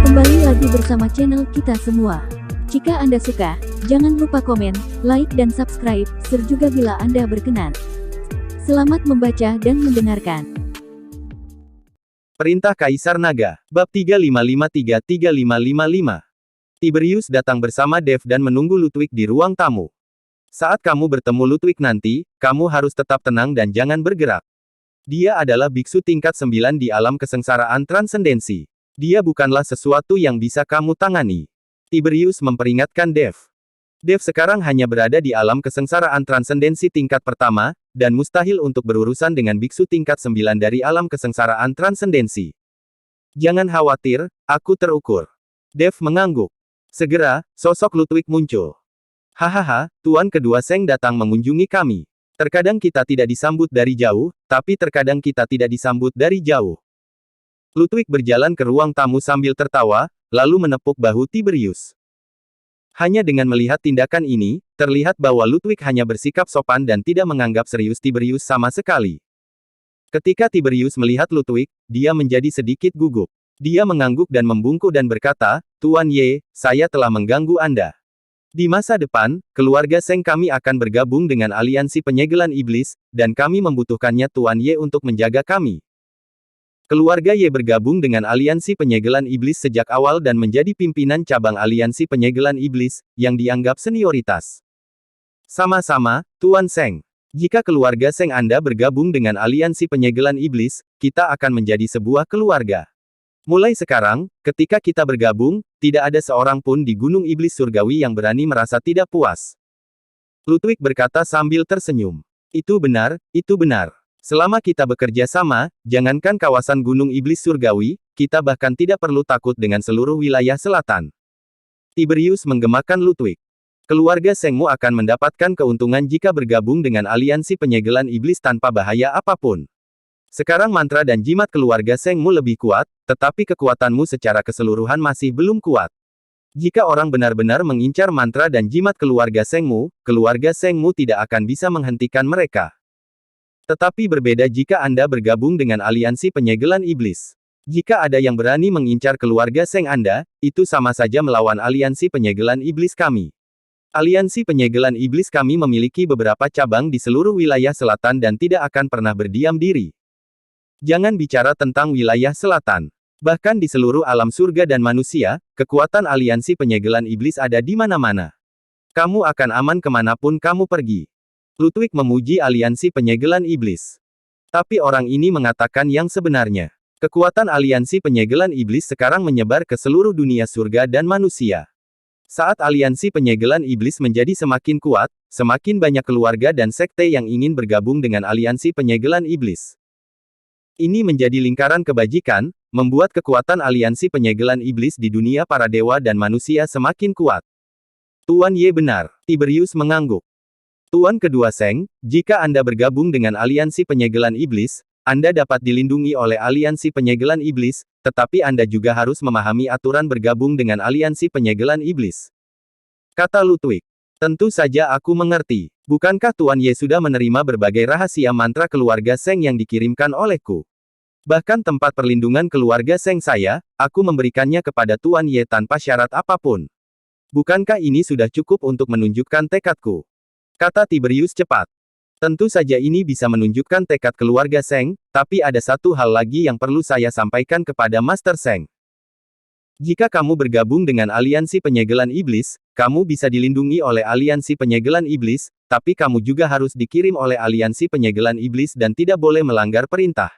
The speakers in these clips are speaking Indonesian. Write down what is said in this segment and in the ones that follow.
Kembali lagi bersama channel kita semua. Jika Anda suka, jangan lupa komen, like dan subscribe, share juga bila Anda berkenan. Selamat membaca dan mendengarkan. Perintah Kaisar Naga, Bab 3553-3555. Tiberius datang bersama Dev dan menunggu Ludwig di ruang tamu. Saat kamu bertemu Ludwig nanti, kamu harus tetap tenang dan jangan bergerak. Dia adalah biksu tingkat 9 di alam kesengsaraan transendensi. Dia bukanlah sesuatu yang bisa kamu tangani. Tiberius memperingatkan Dev. Dev sekarang hanya berada di alam kesengsaraan transendensi tingkat pertama, dan mustahil untuk berurusan dengan biksu tingkat 9 dari alam kesengsaraan transendensi. Jangan khawatir, aku terukur. Dev mengangguk. Segera, sosok Ludwig muncul. Hahaha, Tuan kedua Seng datang mengunjungi kami. Terkadang kita tidak disambut dari jauh, tapi terkadang kita tidak disambut dari jauh. Ludwig berjalan ke ruang tamu sambil tertawa, lalu menepuk bahu Tiberius. Hanya dengan melihat tindakan ini, terlihat bahwa Ludwig hanya bersikap sopan dan tidak menganggap serius Tiberius sama sekali. Ketika Tiberius melihat Ludwig, dia menjadi sedikit gugup. Dia mengangguk dan membungkuk dan berkata, "Tuan Ye, saya telah mengganggu Anda. Di masa depan, keluarga Seng kami akan bergabung dengan aliansi penyegelan iblis, dan kami membutuhkannya Tuan Ye untuk menjaga kami." Keluarga Ye bergabung dengan aliansi penyegelan iblis sejak awal dan menjadi pimpinan cabang aliansi penyegelan iblis, yang dianggap senioritas. Sama-sama, Tuan Seng. Jika keluarga Seng Anda bergabung dengan aliansi penyegelan iblis, kita akan menjadi sebuah keluarga. Mulai sekarang, ketika kita bergabung, tidak ada seorang pun di Gunung Iblis Surgawi yang berani merasa tidak puas. Ludwig berkata sambil tersenyum. Itu benar, itu benar. Selama kita bekerja sama, jangankan kawasan Gunung Iblis Surgawi, kita bahkan tidak perlu takut dengan seluruh wilayah selatan. Tiberius menggemakan Ludwig. Keluarga Sengmu akan mendapatkan keuntungan jika bergabung dengan aliansi penyegelan iblis tanpa bahaya apapun. Sekarang mantra dan jimat keluarga Sengmu lebih kuat, tetapi kekuatanmu secara keseluruhan masih belum kuat. Jika orang benar-benar mengincar mantra dan jimat keluarga Sengmu tidak akan bisa menghentikan mereka. Tetapi berbeda jika Anda bergabung dengan aliansi penyegelan iblis. Jika ada yang berani mengincar keluarga Seng Anda, itu sama saja melawan aliansi penyegelan iblis kami. Aliansi penyegelan iblis kami memiliki beberapa cabang di seluruh wilayah selatan dan tidak akan pernah berdiam diri. Jangan bicara tentang wilayah selatan. Bahkan di seluruh alam surga dan manusia, kekuatan aliansi penyegelan iblis ada di mana-mana. Kamu akan aman kemanapun kamu pergi. Ludwig memuji aliansi penyegelan iblis. Tapi orang ini mengatakan yang sebenarnya. Kekuatan aliansi penyegelan iblis sekarang menyebar ke seluruh dunia surga dan manusia. Saat aliansi penyegelan iblis menjadi semakin kuat, semakin banyak keluarga dan sekte yang ingin bergabung dengan aliansi penyegelan iblis. Ini menjadi lingkaran kebajikan, membuat kekuatan aliansi penyegelan iblis di dunia para dewa dan manusia semakin kuat. Tuan Ye benar, Tiberius mengangguk. Tuan kedua Seng, jika Anda bergabung dengan aliansi penyegelan iblis, Anda dapat dilindungi oleh aliansi penyegelan iblis, tetapi Anda juga harus memahami aturan bergabung dengan aliansi penyegelan iblis. Kata Ludwig. Tentu saja aku mengerti. Bukankah Tuan Ye sudah menerima berbagai rahasia mantra keluarga Seng yang dikirimkan olehku? Bahkan tempat perlindungan keluarga Seng saya, aku memberikannya kepada Tuan Ye tanpa syarat apapun. Bukankah ini sudah cukup untuk menunjukkan tekadku? Kata Tiberius cepat. Tentu saja ini bisa menunjukkan tekad keluarga Seng, tapi ada satu hal lagi yang perlu saya sampaikan kepada Master Seng. Jika kamu bergabung dengan aliansi penyegelan iblis, kamu bisa dilindungi oleh aliansi penyegelan iblis, tapi kamu juga harus dikirim oleh aliansi penyegelan iblis dan tidak boleh melanggar perintah.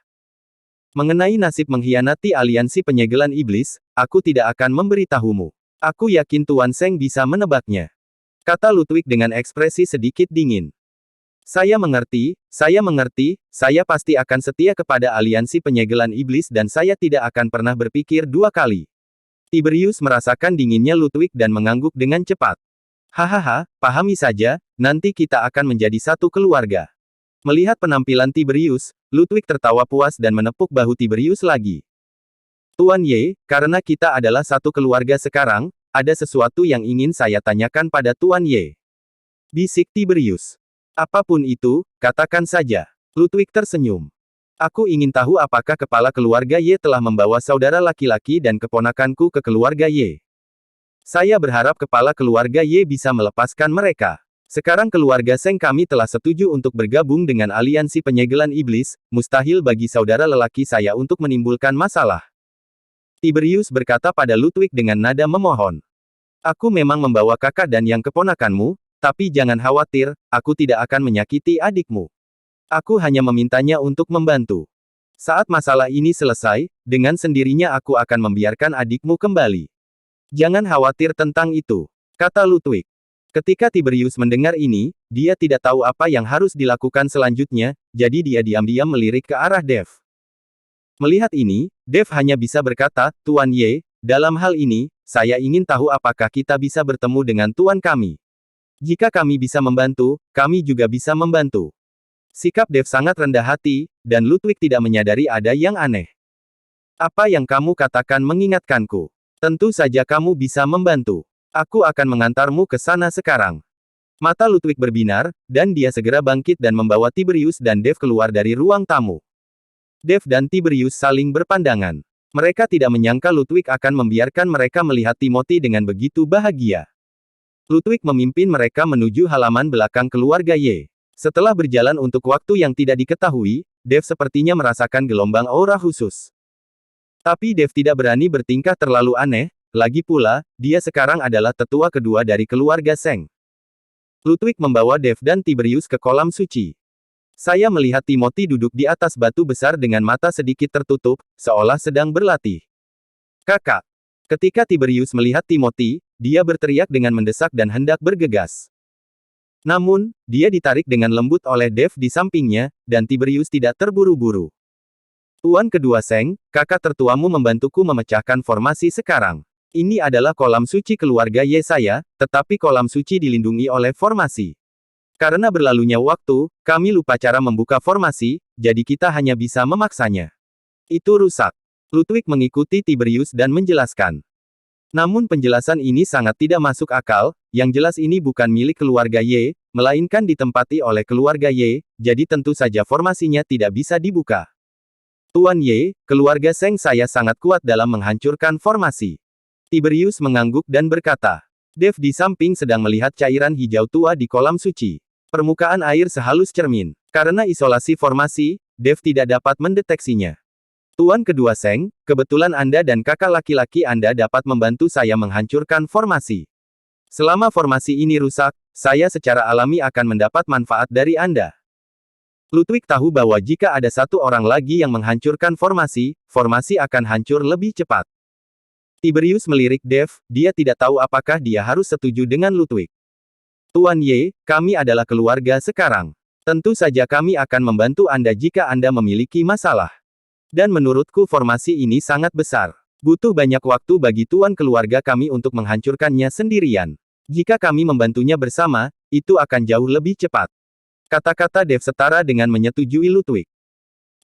Mengenai nasib mengkhianati aliansi penyegelan iblis, aku tidak akan memberitahumu. Aku yakin Tuan Seng bisa menebaknya. Kata Ludwig dengan ekspresi sedikit dingin. Saya mengerti, saya pasti akan setia kepada aliansi penyegelan iblis dan saya tidak akan pernah berpikir dua kali. Tiberius merasakan dinginnya Ludwig dan mengangguk dengan cepat. Hahaha, pahami saja, nanti kita akan menjadi satu keluarga. Melihat penampilan Tiberius, Ludwig tertawa puas dan menepuk bahu Tiberius lagi. Tuan Ye, karena kita adalah satu keluarga sekarang, ada sesuatu yang ingin saya tanyakan pada Tuan Ye. Bisik Tiberius. Apapun itu, katakan saja. Ludwig tersenyum. Aku ingin tahu apakah kepala keluarga Ye telah membawa saudara laki-laki dan keponakanku ke keluarga Ye. Saya berharap kepala keluarga Ye bisa melepaskan mereka. Sekarang keluarga Seng kami telah setuju untuk bergabung dengan aliansi penyegelan iblis, mustahil bagi saudara lelaki saya untuk menimbulkan masalah. Tiberius berkata pada Ludwig dengan nada memohon. Aku memang membawa kakak dan yang keponakanmu, tapi jangan khawatir, aku tidak akan menyakiti adikmu. Aku hanya memintanya untuk membantu. Saat masalah ini selesai, dengan sendirinya aku akan membiarkan adikmu kembali. Jangan khawatir tentang itu, kata Ludwig. Ketika Tiberius mendengar ini, dia tidak tahu apa yang harus dilakukan selanjutnya, jadi dia diam-diam melirik ke arah Dev. Melihat ini, Dev hanya bisa berkata, Tuan Ye, dalam hal ini, saya ingin tahu apakah kita bisa bertemu dengan Tuan kami. Jika kami bisa membantu, kami juga bisa membantu. Sikap Dev sangat rendah hati, dan Ludwig tidak menyadari ada yang aneh. Apa yang kamu katakan mengingatkanku. Tentu saja kamu bisa membantu. Aku akan mengantarmu ke sana sekarang. Mata Ludwig berbinar, dan dia segera bangkit dan membawa Tiberius dan Dev keluar dari ruang tamu. Dev dan Tiberius saling berpandangan. Mereka tidak menyangka Ludwig akan membiarkan mereka melihat Timothy dengan begitu bahagia. Ludwig memimpin mereka menuju halaman belakang keluarga Ye. Setelah berjalan untuk waktu yang tidak diketahui, Dev sepertinya merasakan gelombang aura khusus. Tapi Dev tidak berani bertingkah terlalu aneh, lagi pula, dia sekarang adalah tetua kedua dari keluarga Seng. Ludwig membawa Dev dan Tiberius ke kolam suci. Saya melihat Timothy duduk di atas batu besar dengan mata sedikit tertutup, seolah sedang berlatih. Kakak. Ketika Tiberius melihat Timothy, dia berteriak dengan mendesak dan hendak bergegas. Namun, dia ditarik dengan lembut oleh Dev di sampingnya, dan Tiberius tidak terburu-buru. Tuan kedua Seng, kakak tertuamu membantuku memecahkan formasi sekarang. Ini adalah kolam suci keluarga Ye saya, tetapi kolam suci dilindungi oleh formasi. Karena berlalunya waktu, kami lupa cara membuka formasi, jadi kita hanya bisa memaksanya. Itu rusak. Ludwig mengikuti Tiberius dan menjelaskan. Namun penjelasan ini sangat tidak masuk akal, yang jelas ini bukan milik keluarga Ye, melainkan ditempati oleh keluarga Ye, jadi tentu saja formasinya tidak bisa dibuka. Tuan Ye, keluarga Seng saya sangat kuat dalam menghancurkan formasi. Tiberius mengangguk dan berkata. Dev di samping sedang melihat cairan hijau tua di kolam suci. Permukaan air sehalus cermin. Karena isolasi formasi, Dev tidak dapat mendeteksinya. Tuan kedua Seng, kebetulan Anda dan kakak laki-laki Anda dapat membantu saya menghancurkan formasi. Selama formasi ini rusak, saya secara alami akan mendapat manfaat dari Anda. Ludwig tahu bahwa jika ada satu orang lagi yang menghancurkan formasi, formasi akan hancur lebih cepat. Tiberius melirik Dev, dia tidak tahu apakah dia harus setuju dengan Ludwig. Tuan Ye, kami adalah keluarga sekarang. Tentu saja kami akan membantu Anda jika Anda memiliki masalah. Dan menurutku formasi ini sangat besar. Butuh banyak waktu bagi tuan keluarga kami untuk menghancurkannya sendirian. Jika kami membantunya bersama, itu akan jauh lebih cepat. Kata-kata Dev setara dengan menyetujui Ludwig.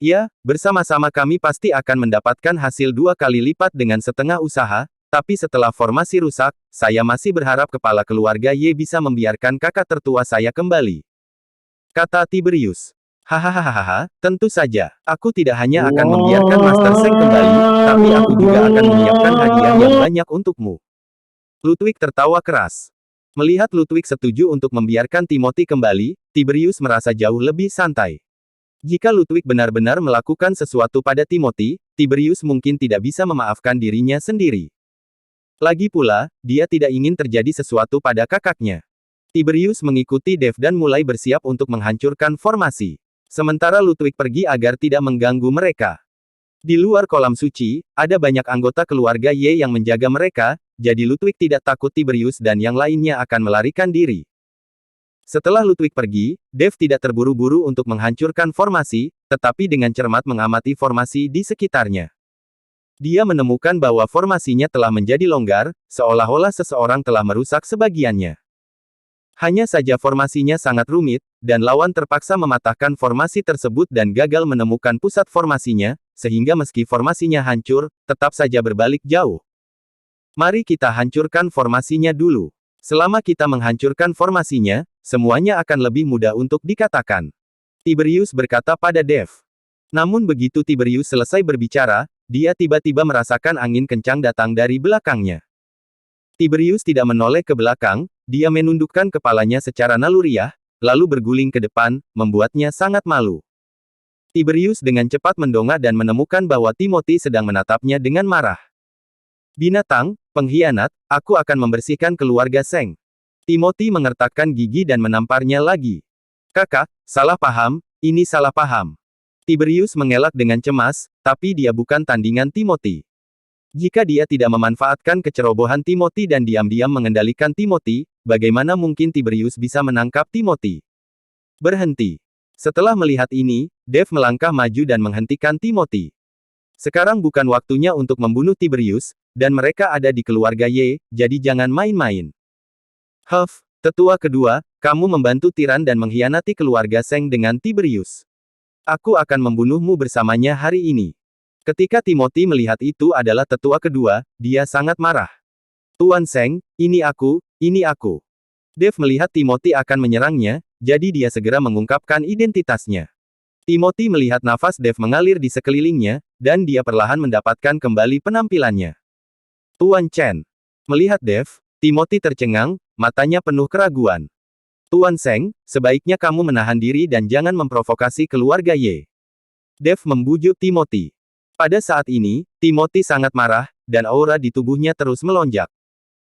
Ya, bersama-sama kami pasti akan mendapatkan hasil 2 kali lipat dengan setengah usaha, tapi setelah formasi rusak, saya masih berharap kepala keluarga Ye bisa membiarkan kakak tertua saya kembali. Kata Tiberius. Hahaha, tentu saja. Aku tidak hanya akan membiarkan Master Seng kembali, tapi aku juga akan menyiapkan hadiah yang banyak untukmu. Ludwig tertawa keras. Melihat Ludwig setuju untuk membiarkan Timothy kembali, Tiberius merasa jauh lebih santai. Jika Ludwig benar-benar melakukan sesuatu pada Timothy, Tiberius mungkin tidak bisa memaafkan dirinya sendiri. Lagi pula, dia tidak ingin terjadi sesuatu pada kakaknya. Tiberius mengikuti Dev dan mulai bersiap untuk menghancurkan formasi. Sementara Ludwig pergi agar tidak mengganggu mereka. Di luar kolam suci, ada banyak anggota keluarga Ye yang menjaga mereka, jadi Ludwig tidak takut Tiberius dan yang lainnya akan melarikan diri. Setelah Ludwig pergi, Dev tidak terburu-buru untuk menghancurkan formasi, tetapi dengan cermat mengamati formasi di sekitarnya. Dia menemukan bahwa formasinya telah menjadi longgar, seolah-olah seseorang telah merusak sebagiannya. Hanya saja formasinya sangat rumit, dan lawan terpaksa mematahkan formasi tersebut dan gagal menemukan pusat formasinya, sehingga meski formasinya hancur, tetap saja berbalik jauh. Mari kita hancurkan formasinya dulu. Selama kita menghancurkan formasinya, semuanya akan lebih mudah untuk dikatakan. Tiberius berkata pada Dev. Namun begitu Tiberius selesai berbicara, dia tiba-tiba merasakan angin kencang datang dari belakangnya. Tiberius tidak menoleh ke belakang, dia menundukkan kepalanya secara naluriah, lalu berguling ke depan, membuatnya sangat malu. Tiberius dengan cepat mendongak dan menemukan bahwa Timothy sedang menatapnya dengan marah. Binatang, pengkhianat, aku akan membersihkan keluarga Seng. Timothy mengertakkan gigi dan menamparnya lagi. Kakak, salah paham, ini salah paham. Tiberius mengelak dengan cemas, tapi dia bukan tandingan Timothy. Jika dia tidak memanfaatkan kecerobohan Timothy dan diam-diam mengendalikan Timothy, bagaimana mungkin Tiberius bisa menangkap Timothy? Berhenti. Setelah melihat ini, Dev melangkah maju dan menghentikan Timothy. Sekarang bukan waktunya untuk membunuh Tiberius, dan mereka ada di keluarga Ye, jadi jangan main-main. Huff, tetua kedua, kamu membantu tiran dan mengkhianati keluarga Seng dengan Tiberius. Aku akan membunuhmu bersamanya hari ini. Ketika Timothy melihat itu adalah tetua kedua, dia sangat marah. Tuan Seng, ini aku, ini aku. Dev melihat Timothy akan menyerangnya, jadi dia segera mengungkapkan identitasnya. Timothy melihat nafas Dev mengalir di sekelilingnya, dan dia perlahan mendapatkan kembali penampilannya. Tuan Chen. Melihat Dev, Timothy tercengang, matanya penuh keraguan. Tuan Seng, sebaiknya kamu menahan diri dan jangan memprovokasi keluarga Ye. Dev membujuk Timothy. Pada saat ini, Timothy sangat marah, dan aura di tubuhnya terus melonjak.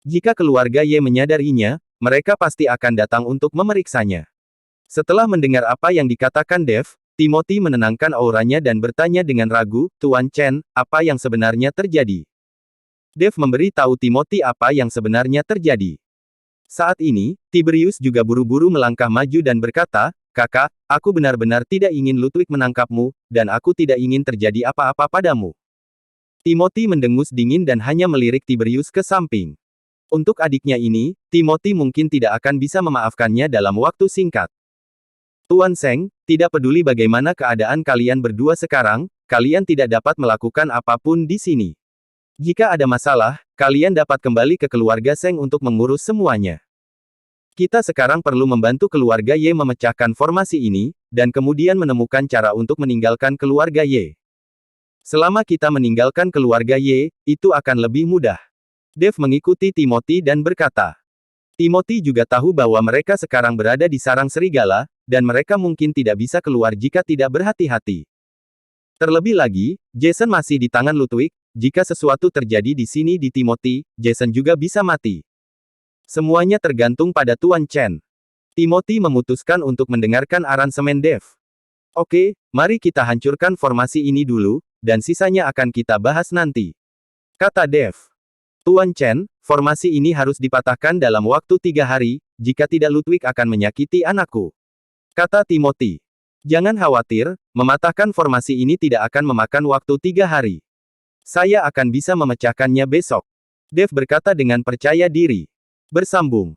Jika keluarga Ye menyadarinya, mereka pasti akan datang untuk memeriksanya. Setelah mendengar apa yang dikatakan Dev, Timothy menenangkan auranya dan bertanya dengan ragu, Tuan Chen, apa yang sebenarnya terjadi? Dev memberi tahu Timothy apa yang sebenarnya terjadi. Saat ini, Tiberius juga buru-buru melangkah maju dan berkata, Kakak, aku benar-benar tidak ingin Ludwig menangkapmu, dan aku tidak ingin terjadi apa-apa padamu. Timothy mendengus dingin dan hanya melirik Tiberius ke samping. Untuk adiknya ini, Timothy mungkin tidak akan bisa memaafkannya dalam waktu singkat. Tuan Seng, tidak peduli bagaimana keadaan kalian berdua sekarang, kalian tidak dapat melakukan apapun di sini. Jika ada masalah, kalian dapat kembali ke keluarga Seng untuk mengurus semuanya. Kita sekarang perlu membantu keluarga Ye memecahkan formasi ini, dan kemudian menemukan cara untuk meninggalkan keluarga Ye. Selama kita meninggalkan keluarga Ye, itu akan lebih mudah. Dev mengikuti Timothy dan berkata. Timothy juga tahu bahwa mereka sekarang berada di sarang serigala, dan mereka mungkin tidak bisa keluar jika tidak berhati-hati. Terlebih lagi, Jason masih di tangan Ludwig, jika sesuatu terjadi di sini di Timothy, Jason juga bisa mati. Semuanya tergantung pada Tuan Chen. Timothy memutuskan untuk mendengarkan aransemen Dev. Oke, mari kita hancurkan formasi ini dulu, dan sisanya akan kita bahas nanti. Kata Dev. Tuan Chen, formasi ini harus dipatahkan dalam waktu 3 hari, jika tidak Ludwig akan menyakiti anakku. Kata Timothy. Jangan khawatir, mematahkan formasi ini tidak akan memakan waktu 3 hari. Saya akan bisa memecahkannya besok. Dev berkata dengan percaya diri. Bersambung.